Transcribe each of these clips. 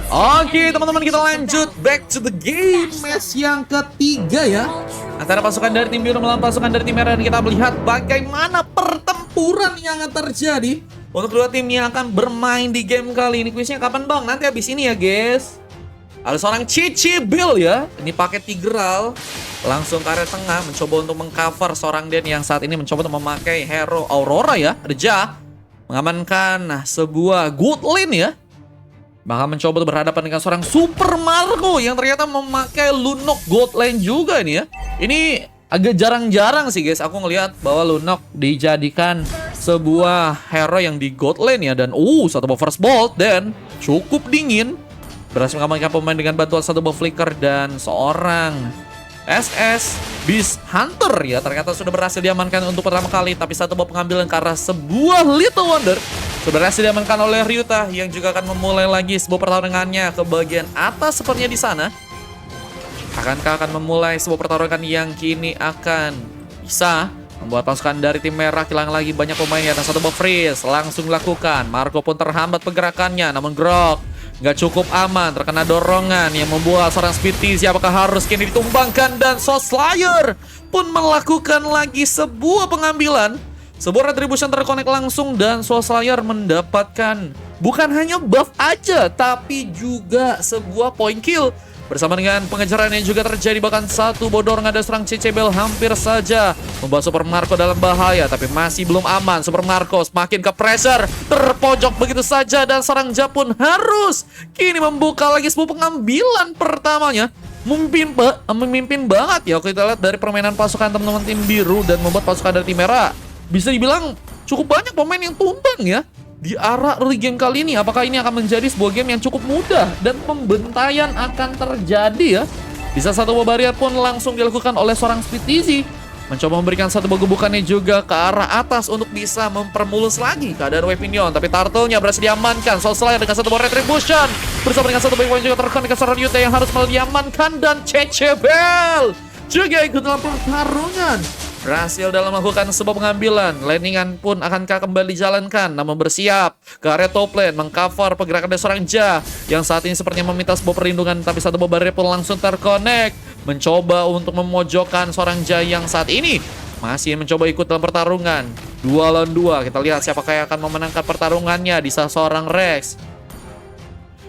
Oke teman-teman, kita lanjut back to the game. Match yang ketiga ya, antara pasukan dari tim biru melawan pasukan dari tim merah. Dan kita melihat bagaimana pertempuran yang akan terjadi untuk dua tim yang akan bermain di game kali ini. Quiznya kapan bang? Nanti habis ini ya guys. Ada seorang Cici Bill ya, ini pakai Tigreal, langsung ke area tengah mencoba untuk mengcover seorang Den yang saat ini mencoba untuk memakai hero Aurora ya. Ada Ja mengamankan sebuah good lane ya. Bahkan mencoba untuk berhadapan dengan seorang Super Marco yang ternyata memakai Lunok Gold Lane juga ini ya. Ini agak jarang-jarang sih guys aku ngelihat bahwa Lunok dijadikan sebuah hero yang di Gold Lane ya. Dan satu buff First Bolt dan cukup dingin. Berhasil mengamankan pemain dengan bantuan satu buff Flicker dan seorang SS Beast Hunter ya. Ternyata sudah berhasil diamankan untuk pertama kali. Tapi satu buff pengambilan karena sebuah Little Wonder sudah berhasil diamankan oleh Ryuta yang juga akan memulai lagi sebuah pertarungannya ke bagian atas sepertinya di sana. Akankah akan memulai sebuah pertarungan yang kini akan bisa membuat pasukan dari tim merah kehilangan lagi banyak pemainnya. Dan satu buff freeze langsung dilakukan. Marco pun terhambat pergerakannya, namun Grok nggak cukup aman, terkena dorongan yang membuat seorang Speedy apakah harus kini ditumbangkan. Dan Soul Slayer pun melakukan lagi sebuah pengambilan. Sebuah retribution terkonek langsung dan Soul Slayer mendapatkan bukan hanya buff aja, tapi juga sebuah point kill. Bersama dengan pengejaran yang juga terjadi, bahkan satu bodor ada serang Cecebel hampir saja membuat Super Marco dalam bahaya, tapi masih belum aman. Super Marco semakin ke pressure, terpojok begitu saja, dan serang Ja pun harus kini membuka lagi sebuah pengambilan pertamanya. Memimpin banget ya kita lihat dari permainan pasukan teman-teman tim biru dan membuat pasukan dari tim merah bisa dibilang cukup banyak pemain yang tumbang ya di arah early game kali ini. Apakah ini akan menjadi sebuah game yang cukup mudah dan pembentaian akan terjadi ya? Bisa satu barrier pun langsung dilakukan oleh seorang Speedy, mencoba memberikan satu gebukannya juga ke arah atas untuk bisa mempermulus lagi keadaan Weaponion. Tapi Turtle-nya berhasil diamankan. Soul Slayer dengan satu retribution bersama dengan satu point juga terkonek ke seorang Ryuta yang harus diamankan. Dan Cecebel juga ikut dalam pertarungan, berhasil dalam melakukan sebuah pengambilan. Landingan pun akankah kembali dijalankan, namun bersiap ke area top lane, mengcover pergerakan dari seorang Ja yang saat ini sepertinya meminta sebuah perlindungan. Tapi satu barrier pun langsung terkonek, mencoba untuk memojokkan seorang Ja yang saat ini masih mencoba ikut dalam pertarungan 2 lawan 2. Kita lihat siapakah yang akan memenangkan pertarungannya. Di seorang Rex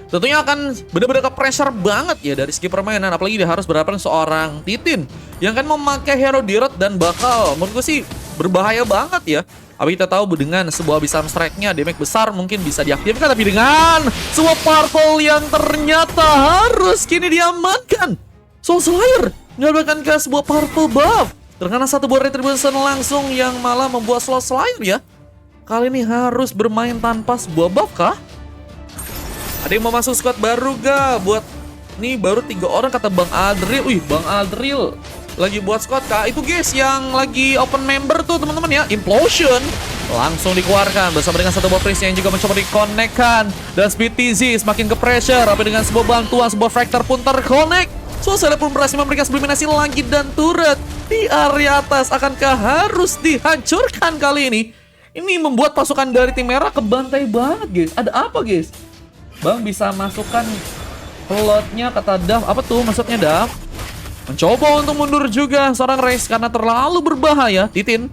tentunya akan benar-benar ke pressure banget ya dari segi permainan. Apalagi dia harus berhadapan seorang Titin yang kan memakai hero Dirot dan bakal menurut gue sih berbahaya banget ya. Tapi kita tahu dengan sebuah Abyssal Strike-nya damage besar mungkin bisa diaktifkan. Tapi dengan sebuah purple yang ternyata harus kini diamankan, Soul Slayer mendapatkan ke sebuah purple buff terkena satu buah retribution langsung yang malah membuat Soul Slayer ya kali ini harus bermain tanpa sebuah buff kah? Ada yang mau masuk squad baru gak? Buat nih baru 3 orang kata Bang Adril. Wih, Bang Adril lagi buat squad kah? Itu guys yang lagi open member tuh teman-teman ya. Implosion langsung dikeluarkan bersama dengan satu buah freeze yang juga mencoba dikonekkan. Dan Speedy semakin ke pressure, tapi dengan sebuah bantuan sebuah fractor pun terkonek. Soalnya pun berhasil memberikan subliminasi lagi dan turret di area atas akankah harus dihancurkan kali ini. Ini membuat pasukan dari tim merah kebantai banget guys. Ada apa guys? Bang bisa masukkan plotnya kata Dav. Apa tuh maksudnya Dav? Mencoba untuk mundur juga seorang Rex karena terlalu berbahaya. Titin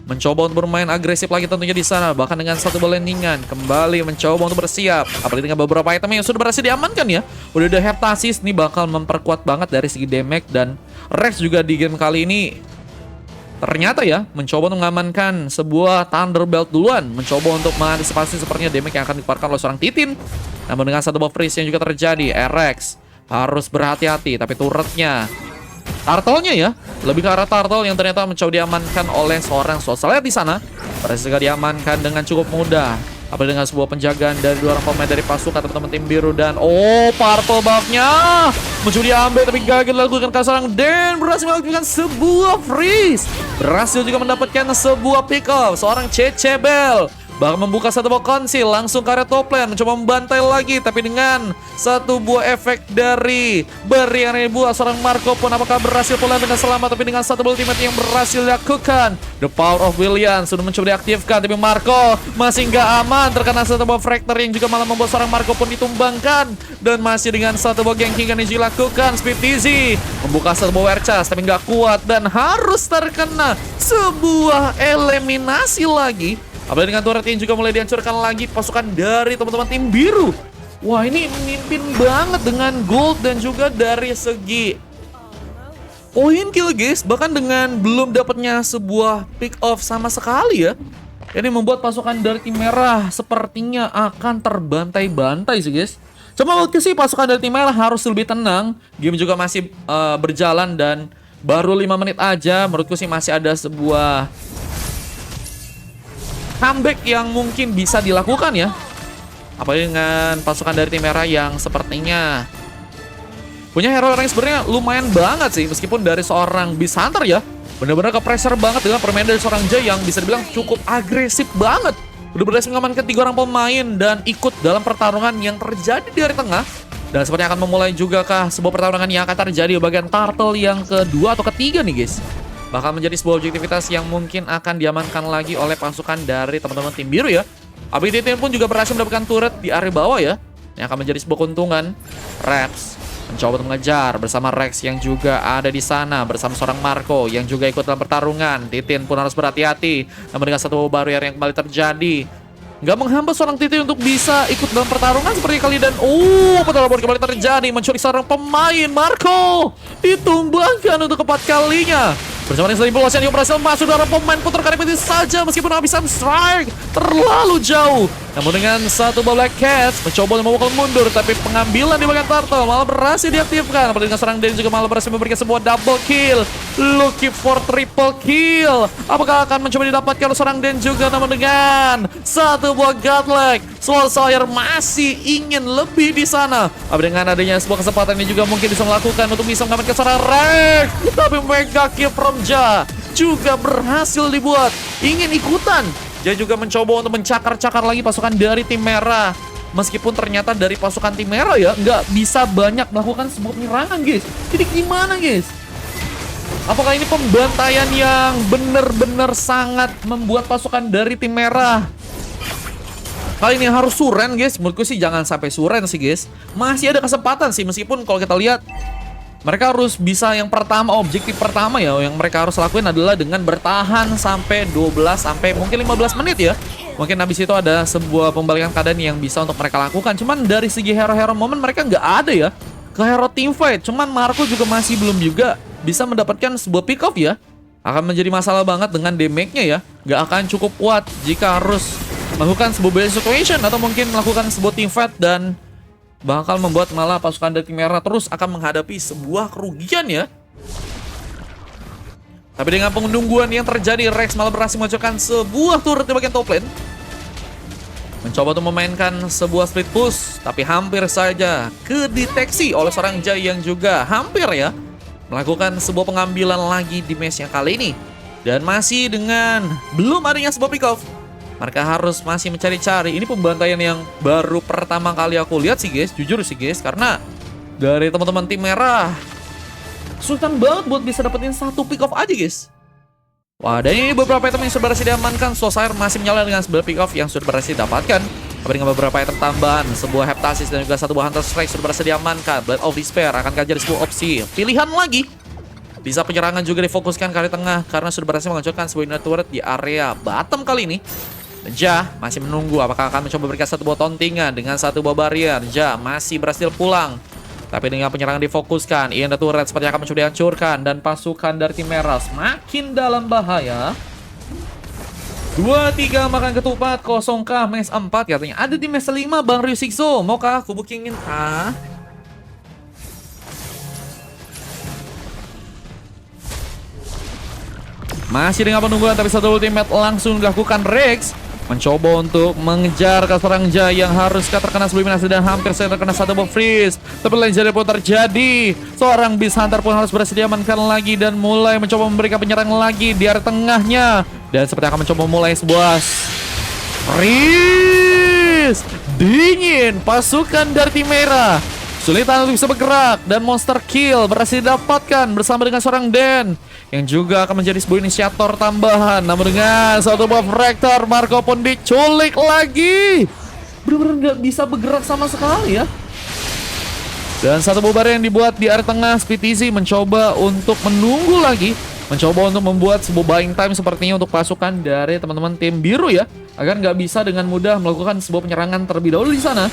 mencoba untuk bermain agresif lagi tentunya di sana. Bahkan dengan satu landingan kembali mencoba untuk bersiap. Apalagi dengan beberapa item yang sudah berhasil diamankan ya. Udah ada Heptasis nih bakal memperkuat banget dari segi damage. Dan Rex juga di game kali ini ternyata ya mencoba untuk mengamankan sebuah Thunderbelt duluan. Mencoba untuk mengantisipasi sepertinya damage yang akan dikeluarkan oleh seorang Titin. Namun dengan satu buff freeze yang juga terjadi, RX harus berhati-hati. Tapi turretnya, Turtle-nya ya, lebih ke arah Turtle yang ternyata mencoba diamankan oleh seorang Soul Slayer di sana. Berhasil diamankan dengan cukup mudah. Apalagi dengan sebuah penjagaan dari 2 orang pemain dari pasukan teman-teman tim biru. Dan purple buff-nya mencoba diambil tapi gagal dilakukan ke seorang Den. Berhasil melakukan sebuah freeze. Berhasil juga mendapatkan sebuah pick up seorang Cecebel. Bakal membuka satu buah konsil, langsung ke area top lane, mencoba membantai lagi, tapi dengan satu buah efek dari beri yang dibuat seorang Marco pun apakah berhasil pulang dengan selamat, tapi dengan satu ultimate yang berhasil dilakukan. The power of William sudah mencoba diaktifkan, tapi Marco masih nggak aman, terkena satu buah fracture yang juga malah membuat seorang Marco pun ditumbangkan. Dan masih dengan satu buah ganking yang dilakukan, Speed Dizzy membuka satu buah Werchas, tapi nggak kuat dan harus terkena sebuah eliminasi lagi. Apalagi dengan turret yang juga mulai dihancurkan lagi pasukan dari teman-teman tim biru. Wah, ini memimpin banget dengan gold dan juga dari segi poin kill guys. Bahkan dengan belum dapatnya sebuah pick off sama sekali ya. Ini membuat pasukan dari tim merah sepertinya akan terbantai-bantai sih guys. Cuma menurutku sih pasukan dari tim merah harus lebih tenang. Game juga masih berjalan dan baru 5 menit aja. Menurutku sih masih ada sebuah comeback yang mungkin bisa dilakukan ya. Apalagi dengan pasukan dari tim merah yang sepertinya punya hero yang sebenarnya lumayan banget sih. Meskipun dari seorang Beast Hunter ya, benar-benar ke-pressure banget dengan permainan dari seorang Jay yang bisa dibilang cukup agresif banget. Udah berhasil mengamankan 3 orang pemain dan ikut dalam pertarungan yang terjadi di area tengah. Dan sepertinya akan memulai juga kah sebuah pertarungan yang akan terjadi di bagian turtle yang kedua atau ketiga nih guys. Bakal menjadi sebuah objektivitas yang mungkin akan diamankan lagi oleh pasukan dari teman-teman tim biru ya. ABDT pun juga berhasil mendapatkan turret di area bawah ya, yang akan menjadi sebuah keuntungan. Reps mencoba untuk mengejar bersama Rex yang juga ada di sana bersama seorang Marco yang juga ikut dalam pertarungan. Titin pun harus berhati-hati. Namun dengan satu barrier yang kembali terjadi, nggak menghambat seorang Titin untuk bisa ikut dalam pertarungan seperti kali. Dan pertarungan kembali terjadi, mencuri seorang pemain. Marco ditumbangkan untuk keempat kalinya. Bersama dengan Selimpulosian yang berhasil masuk dalam pemain putar karepeti saja meskipun habisan strike terlalu jauh. Namun dengan satu Black Cats mencoba memukul mundur, tapi pengambilan di bagian turtle malah berhasil diaktifkan. Apalagi dengan serang Den juga malah berhasil memberikan sebuah double kill. Looking for triple kill. Apakah akan mencoba didapatkan oleh serang Den juga? Namun dengan satu buah godlike, Soulslayer masih ingin lebih di sana. Tapi dengan adanya sebuah kesempatan ini juga mungkin bisa melakukan untuk bisa mengamankan seorang Rex. Tapi mega kill from Ja juga berhasil dibuat. Ingin ikutan. Dia juga mencoba untuk mencakar-cakar lagi pasukan dari tim merah. Meskipun ternyata dari pasukan tim merah ya nggak bisa banyak melakukan sebuah penyerangan guys. Jadi gimana guys? Apakah ini pembantaian yang benar-benar sangat membuat pasukan dari tim merah kali ini harus suren guys? Menurutku sih jangan sampai suren sih guys. Masih ada kesempatan sih, meskipun kalau kita lihat mereka harus bisa yang pertama, objektif pertama ya yang mereka harus lakuin adalah dengan bertahan sampai 12 sampai mungkin 15 menit ya. Mungkin habis itu ada sebuah pembalikan keadaan yang bisa untuk mereka lakukan. Cuman dari segi hero-hero momen mereka nggak ada ya ke hero team fight. Cuman Marco juga masih belum juga bisa mendapatkan sebuah pick off ya. Akan menjadi masalah banget dengan damage-nya ya. Nggak akan cukup kuat jika harus melakukan sebuah balance situation atau mungkin melakukan sebuah team fight, dan bakal membuat malah pasukan dari tim merah terus akan menghadapi sebuah kerugian ya. Tapi dengan penungguan yang terjadi, Rex malah berhasil mengajukan sebuah turret di bagian top lane. Mencoba untuk memainkan sebuah split push, tapi hampir saja kedeteksi oleh seorang Jay yang juga hampir ya melakukan sebuah pengambilan lagi di match yang kali ini. Dan masih dengan belum adanya sebuah pick off, mereka harus masih mencari-cari. Ini pembantaian yang baru pertama kali aku lihat sih guys, jujur sih guys, karena dari teman-teman tim merah sultan banget buat bisa dapetin satu pick off aja guys. Wah, dan ini beberapa item yang sudah berhasil diamankan. Soulslayer masih menyala dengan sebuah pick off yang sudah berhasil didapatkan. Tapi dengan beberapa item tambahan, sebuah Heptasis dan juga satu buah Hunter Strike sudah berhasil diamankan. Blood of Despair akan jadi sebuah opsi pilihan lagi. Bisa penyerangan juga difokuskan ke area tengah karena sudah berhasil menghancurkan sebuah unit turret di area bottom kali ini. Ja masih menunggu apakah akan mencoba berikan satu buah tauntingan dengan satu buah barrier. Ja masih berhasil pulang. Tapi dengan penyerangan difokuskan, Ian the Turret seperti akan mencoba dihancurkan. Dan pasukan dari tim merah semakin dalam bahaya. 2-3 makan ketupat, kosongkah match 4 katanya. Ada di match 5 Bang Ryu Sixo. Maukah aku bookingin? Masih dengan penungguan, tapi satu ultimate langsung dilakukan. Rex mencoba untuk mengejar ke seorang Jay yang harus terkena eliminasi dan hampir saja terkena satu buff freeze. Tapi legendary pun terjadi. Seorang Beast Hunter pun harus berhasil diamankan lagi dan mulai mencoba memberikan penyerang lagi di area tengahnya. Dan seperti akan mencoba mulai sebuah Riz, dingin pasukan dari tim merah. Sulitan untuk bisa bergerak dan monster kill berhasil didapatkan bersama dengan seorang Den yang juga akan menjadi sebuah inisiator tambahan. Namun dengan satu buah Fractor, Marco pun diculik lagi. Bener-bener nggak bisa bergerak sama sekali ya. Dan satu bubar yang dibuat di area tengah, SpeedEasy mencoba untuk menunggu lagi, mencoba untuk membuat sebuah buying time sepertinya untuk pasukan dari teman-teman tim biru ya, agar nggak bisa dengan mudah melakukan sebuah penyerangan terlebih dahulu di sana.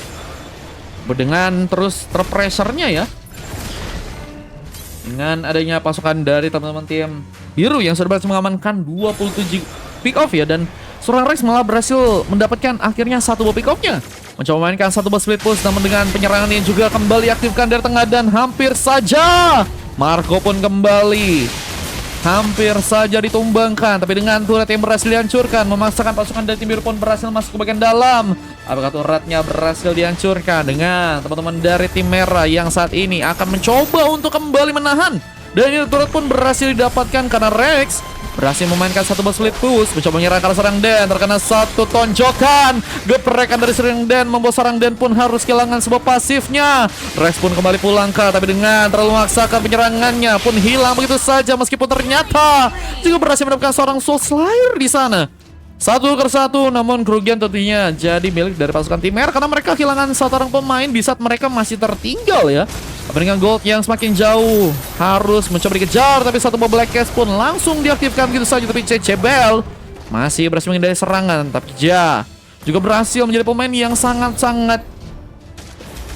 Dengan terus terpressurnya ya, dengan adanya pasukan dari teman-teman tim biru yang sudah berhasil mengamankan 27 pick off ya, dan seorang Rex malah berhasil mendapatkan akhirnya satu buah pick off-nya. Mencoba memainkan satu buah split push, namun dengan penyerangan yang juga kembali aktifkan dari tengah dan hampir saja Marco pun kembali hampir saja ditumbangkan, tapi dengan turret yang berhasil dihancurkan memaksakan pasukan dari tim biru pun berhasil masuk ke bagian dalam. Apakah turretnya berhasil dihancurkan dengan teman-teman dari tim merah yang saat ini akan mencoba untuk kembali menahan, dan ini turret pun berhasil didapatkan karena Rex berhasil memainkan satu buah split push, mencoba menyerang serang Den, terkena satu tonjokan, geprekan dari serang Den membuat serang Den pun harus kehilangan sebuah pasifnya. Rex pun kembali pulang tapi dengan terlalu memaksakan penyerangannya pun hilang begitu saja, meskipun ternyata juga berhasil mendapatkan seorang Soul Slayer di sana. Satu ke satu, namun kerugian tentunya jadi milik dari pasukan tim merah karena mereka kehilangan satu orang pemain di saat mereka masih tertinggal ya. Dengan gold yang semakin jauh harus mencoba dikejar, tapi satu buah Black Cast pun langsung diaktifkan begitu saja. Tapi Cecebel masih berhasil menghindari serangan, tapi Ja juga berhasil menjadi pemain yang sangat-sangat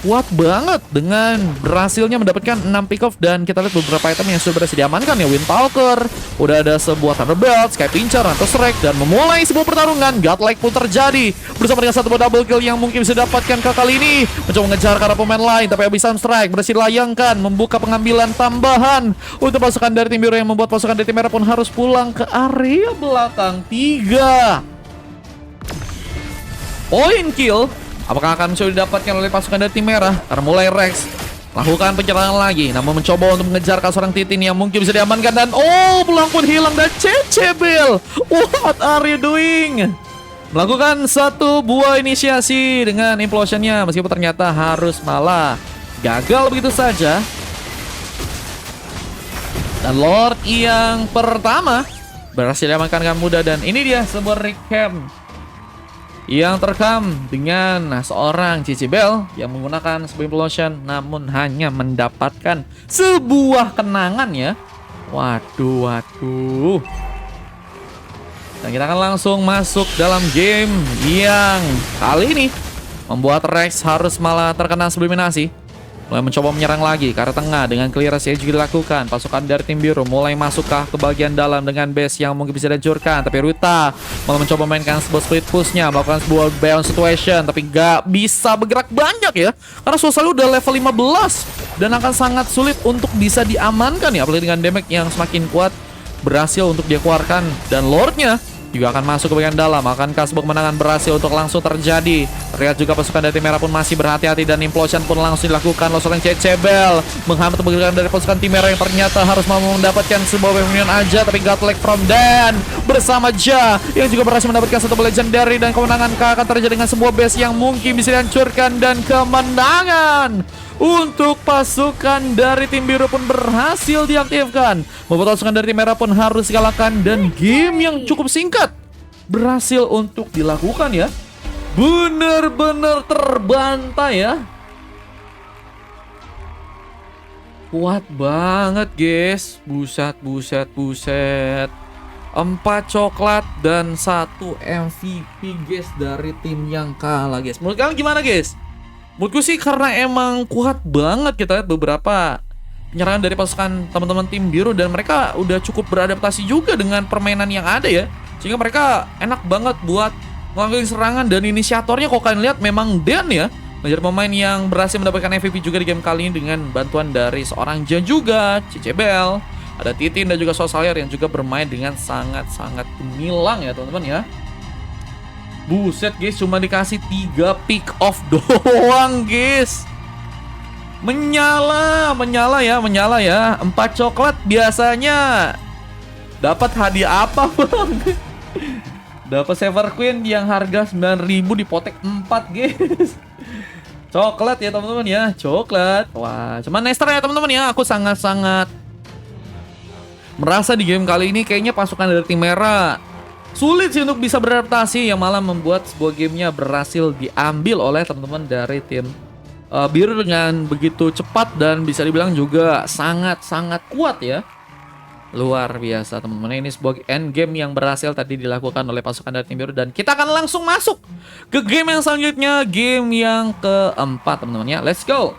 kuat banget dengan berhasilnya mendapatkan 6 pick off, dan kita lihat beberapa item yang sudah berhasil diamankan ya. Windtalker, udah ada sebuah Thunderbolt, Sky Pincher, atau Strike, dan memulai sebuah pertarungan. Godlike pun terjadi bersama dengan satu buah double kill yang mungkin bisa didapatkan kali ini. Mencoba mengejar ke arah pemain lain, tapi Abyssal Strike berhasil layangkan, membuka pengambilan tambahan untuk pasukan dari tim biru yang membuat pasukan dari tim merah pun harus pulang ke area belakang. 3 poin kill apakah akan mencoba didapatkan oleh pasukan dari tim merah? Karena mulai Rex lakukan penyerangan lagi, namun mencoba untuk mengejar ke seorang Titin yang mungkin bisa diamankan, dan pulang pun hilang. Dan Cecebel, what are you doing? Melakukan satu buah inisiasi dengan implosionnya, meskipun ternyata harus malah gagal begitu saja. Dan Lord yang pertama berhasil diamankan dengan mudah, dan ini dia sebuah recap yang terekam dengan seorang Cecebel yang menggunakan sebuah implosion namun hanya mendapatkan sebuah kenangan ya. Waduh. Dan kita akan langsung masuk dalam game yang kali ini membuat Rex harus malah terkena subliminasi. Mulai mencoba menyerang lagi ke arah tengah dengan clearance yang juga dilakukan. Pasukan dari tim biru mulai masuk ke bagian dalam dengan base yang mungkin bisa dihancurkan, tapi Ruta malah mencoba mainkan sebuah split push-nya, melakukan sebuah balance situation, tapi gak bisa bergerak banyak ya, karena Soul udah level 15 dan akan sangat sulit untuk bisa diamankan ya, apalagi dengan damage yang semakin kuat berhasil untuk dia keluarkan. Dan Lordnya juga akan masuk ke bagian dalam. Akankah sebuah kemenangan berhasil untuk langsung terjadi? Terlihat juga pasukan dari tim merah pun masih berhati-hati, dan implosion pun langsung dilakukan oleh seorang Cecebel menghambat pergerakan dari pasukan tim merah yang ternyata harus mau mendapatkan sebuah minion aja, tapi godlike from Dan bersama Ja yang juga berhasil mendapatkan satu legendary, dan kemenangan akan terjadi dengan sebuah base yang mungkin bisa dihancurkan, dan kemenangan untuk pasukan dari tim biru pun berhasil diaktifkan, membuat pasukan dari tim merah pun harus dikalahkan, dan game yang cukup singkat berhasil untuk dilakukan ya. Bener-bener terbantai ya. Kuat banget guys. Buset. 4 coklat dan 1 MVP guys dari tim yang kalah guys. Menurut kalian gimana guys? Menurutku sih karena emang kuat banget. Kita lihat beberapa penyerangan dari pasukan teman-teman tim biru, dan mereka udah cukup beradaptasi juga dengan permainan yang ada ya, sehingga mereka enak banget buat melakukan serangan. Dan inisiatornya kalau kalian lihat memang Dan ya, menjadi pemain yang berhasil mendapatkan MVP juga di game kali ini dengan bantuan dari seorang Jan juga, Cecebel, ada Titin dan juga Soul Slayer yang juga bermain dengan sangat-sangat gemilang ya teman-teman ya. Buset guys, cuma dikasih 3 pick off doang guys. Menyala ya. 4 coklat biasanya dapat hadiah apa bang? Dapat Silver Queen yang harga 9.000 dipotek 4 guys. Coklat ya teman-teman ya, coklat. Wah, cuman Nester ya teman-teman ya. Aku sangat-sangat merasa di game kali ini kayaknya pasukan dari tim merah sulit sih untuk bisa beradaptasi, yang malah membuat sebuah gamenya berhasil diambil oleh teman-teman dari tim biru dengan begitu cepat dan bisa dibilang juga sangat-sangat kuat ya. Luar biasa teman-teman, ini sebuah end game yang berhasil tadi dilakukan oleh pasukan dari tim biru, dan kita akan langsung masuk ke game yang selanjutnya, game yang keempat teman-teman ya. Let's go.